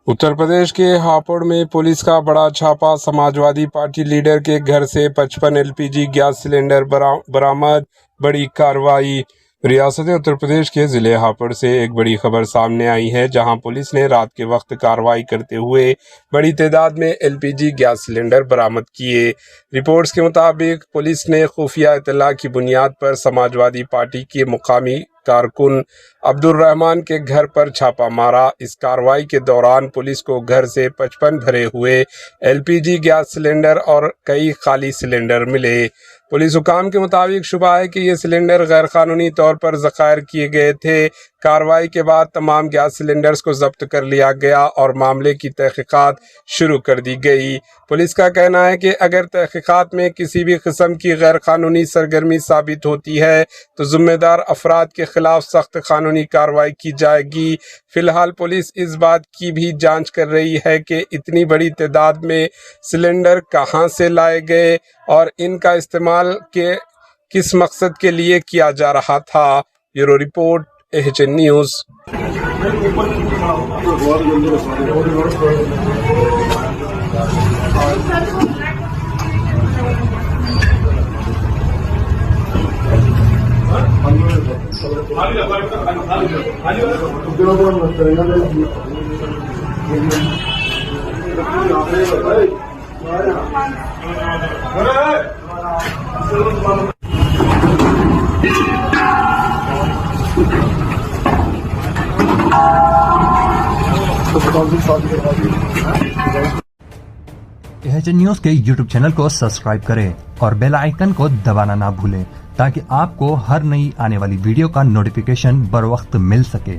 उत्तर प्रदेश के हापुड़ में पुलिस का बड़ा छापा। समाजवादी पार्टी लीडर के घर से 55 एलपीजी गैस सिलेंडर बरामद। बड़ी कार्रवाई। रियासत उत्तर प्रदेश के जिले हापुड़ से एक बड़ी खबर सामने आई है, जहां पुलिस ने रात के वक्त कार्रवाई करते हुए बड़ी तादाद में एलपीजी गैस सिलेंडर बरामद किए। रिपोर्ट्स के मुताबिक पुलिस ने खुफिया इत्तला की बुनियाद पर समाजवादी पार्टी के मुकामी कारकुन अब्दुल रहमान के घर पर छापा मारा। इस कार्रवाई के दौरान पुलिस को घर से 55 भरे हुए एलपीजी गैस सिलेंडर और कई खाली सिलेंडर मिले। पुलिस हुकाम के मुताबिक शुबा है कि ये सिलेंडर गैर कानूनी तौर पर ज़खायर किए गए थे। कार्रवाई के बाद तमाम गैस सिलेंडर्स को जब्त कर लिया गया और मामले की तहकीकात शुरू कर दी गई। पुलिस का कहना है कि अगर तहकीकात में किसी भी किस्म की गैर कानूनी सरगर्मी साबित होती है तो जिम्मेदार अफराद के खिलाफ सख्त कानूनी कार्रवाई की जाएगी। फिलहाल पुलिस इस बात की भी जांच कर रही है कि इतनी बड़ी तादाद में सिलेंडर कहां से लाए गए और इनका इस्तेमाल के किस मकसद के लिए किया जा रहा था। Bureau report, HN news. HN news के यूट्यूब चैनल को सब्सक्राइब करें और बेल आइकन को दबाना ना भूलें, ताकि आपको हर नई आने वाली वीडियो का नोटिफिकेशन बर वक्त मिल सके।